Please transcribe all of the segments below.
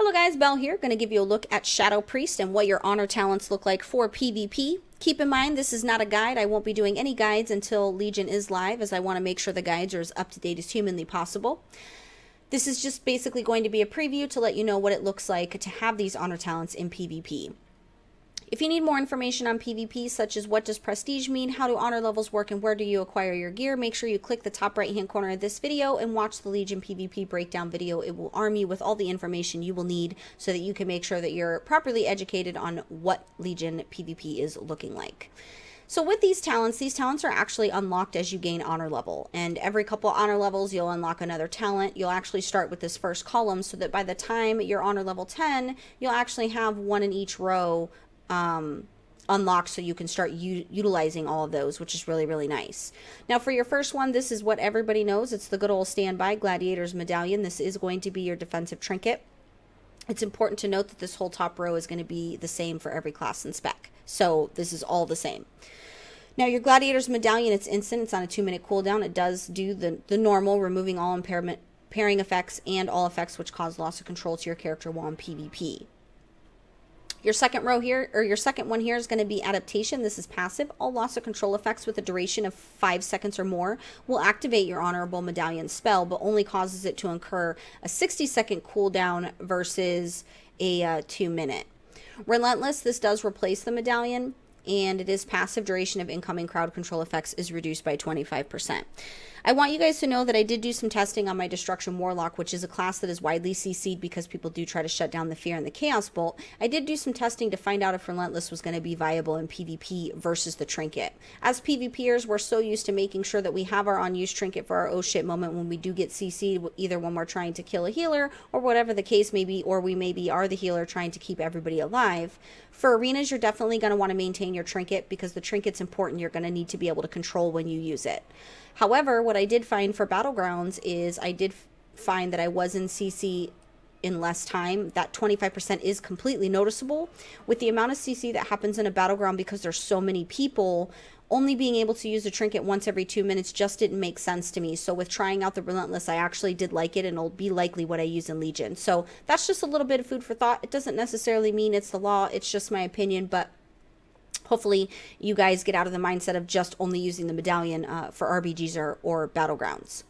Hello guys, Belle here. Going to give you a look at Shadow Priest and what your honor talents look like for PvP. Keep in mind, this is not a guide. I won't be doing any guides until Legion is live, as I want to make sure the guides are as up to date as humanly possible. This is just basically going to be a preview to let you know what it looks like to have these honor talents in PvP. If you need more information on PvP, such as what does prestige mean, how do honor levels work, and where do you acquire your gear, make sure you click the top right hand corner of this video and watch the Legion PvP breakdown video. It will arm you with all the information you will need so that you can make sure that you're properly educated on what Legion PvP is looking like. So with these talents are actually unlocked as you gain honor level, and every couple honor levels you'll unlock another talent. You'll actually start with this first column so that by the time you're honor level 10, you'll actually have one in each row unlocked, so you can start utilizing all of those, which is really, really nice. Now for your first one, this is what everybody knows. It's the good old standby Gladiator's Medallion. This is going to be your defensive trinket. It's important to note that this whole top row is going to be the same for every class and spec. So this is all the same. Now your Gladiator's Medallion, it's instant. It's on a 2-minute cooldown. It does do the normal, removing all pairing effects and all effects which cause loss of control to your character while in PvP. Your second row here, or your second one here, is going to be Adaptation. This is passive. All loss of control effects with a duration of 5 seconds or more will activate your Honorable Medallion spell, but only causes it to incur a 60-second cooldown versus a 2-minute. Relentless, this does replace the Medallion, and it is passive. Duration of incoming crowd control effects is reduced by 25%. I want you guys to know that I did do some testing on my Destruction Warlock, which is a class that is widely CC'd because people do try to shut down the Fear and the Chaos Bolt. I did do some testing to find out if Relentless was going to be viable in PvP versus the Trinket. As PvPers, we're so used to making sure that we have our unused Trinket for our oh shit moment when we do get CC'd, either when we're trying to kill a healer or whatever the case may be, or we maybe are the healer trying to keep everybody alive. For arenas, you're definitely going to want to maintain your Trinket because the Trinket's important. You're going to need to be able to control when you use it. However, what I did find for Battlegrounds is I did find that I was in CC in less time. That 25% is completely noticeable. With the amount of CC that happens in a Battleground, because there's so many people, only being able to use a Trinket once every 2 minutes just didn't make sense to me. So with trying out the Relentless, I actually did like it, and it'll be likely what I use in Legion. So that's just a little bit of food for thought. It doesn't necessarily mean it's the law. It's just my opinion, but hopefully you guys get out of the mindset of just only using the Medallion for RBGs or Battlegrounds.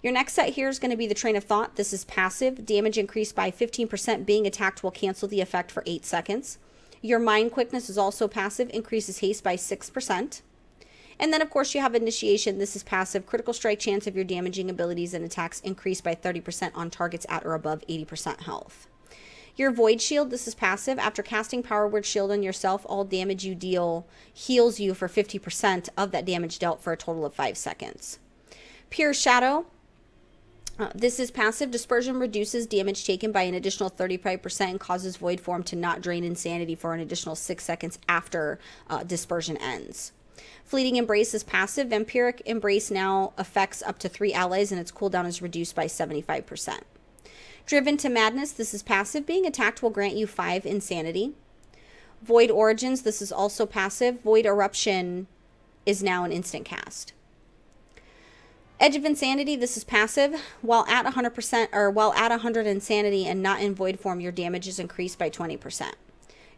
Your next set here is going to be the Train of Thought. This is passive. Damage increased by 15%. Being attacked will cancel the effect for 8 seconds. Your Mind Quickness is also passive. Increases haste by 6%. And then, of course, you have Initiation. This is passive. Critical strike chance of your damaging abilities and attacks increase by 30% on targets at or above 80% health. Your Void Shield, this is passive. After casting Power Word Shield on yourself, all damage you deal heals you for 50% of that damage dealt for a total of 5 seconds. Pure Shadow, this is passive. Dispersion reduces damage taken by an additional 35% and causes Void Form to not drain insanity for an additional 6 seconds after Dispersion ends. Fleeting Embrace is passive. Vampiric Embrace now affects up to 3 allies, and its cooldown is reduced by 75%. Driven to Madness, this is passive. Being attacked will grant you 5 insanity. Void Origins, this is also passive. Void Eruption is now an instant cast. Edge of Insanity, this is passive. While at 100% or while at 100 insanity and not in void form, your damage is increased by 20%.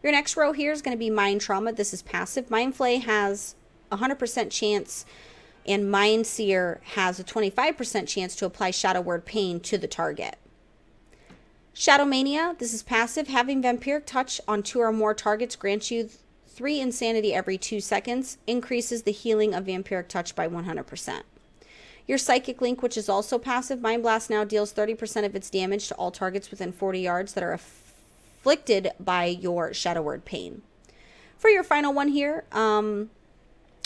Your next row here is going to be Mind Trauma. This is passive. Mind Flay has 100% chance, and Mind Seer has a 25% chance to apply Shadow Word Pain to the target. Shadow Mania, this is passive. Having Vampiric Touch on 2 or more targets grants you 3 insanity every 2 seconds, increases the healing of Vampiric Touch by 100%. Your Psychic Link, which is also passive. Mind Blast now deals 30% of its damage to all targets within 40 yards that are afflicted by your Shadow Word Pain. For your final one here,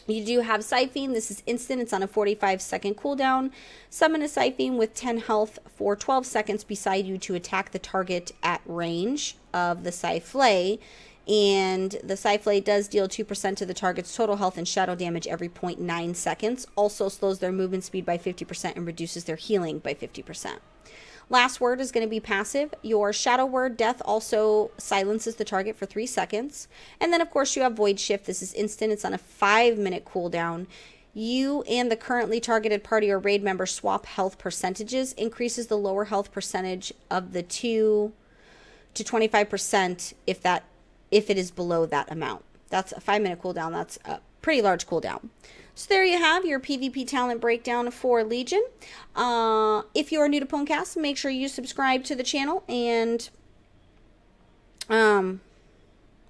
you do have Siphene. This is instant. It's on a 45-second cooldown. Summon a Siphene with 10 health for 12 seconds beside you to attack the target at range of the Scyflay. And the Scyflay does deal 2% to the target's total health and shadow damage every 0.9 seconds. Also slows their movement speed by 50% and reduces their healing by 50%. Last word is going to be passive. Your Shadow Word Death also silences the target for 3 seconds. And then, of course, you have Void Shift. This is instant. It's on a 5-minute cooldown. You and the currently targeted party or raid member swap health percentages. Increases the lower health percentage of the two to 25% if it is below that amount. That's a 5-minute cooldown. That's a pretty large cooldown. So there you have your PvP talent breakdown for Legion. If you are new to PWNCAST, make sure you subscribe to the channel, and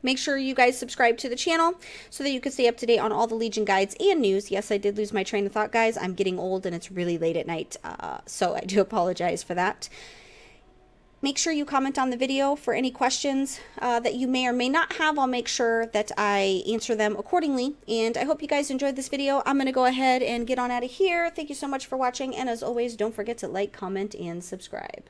make sure you guys subscribe to the channel so that you can stay up to date on all the Legion guides and news. Yes, I did lose my train of thought, guys. I'm getting old and it's really late at night, so I do apologize for that. Make sure you comment on the video for any questions that you may or may not have. I'll make sure that I answer them accordingly. And I hope you guys enjoyed this video. I'm going to go ahead and get on out of here. Thank you so much for watching. And as always, don't forget to like, comment, and subscribe.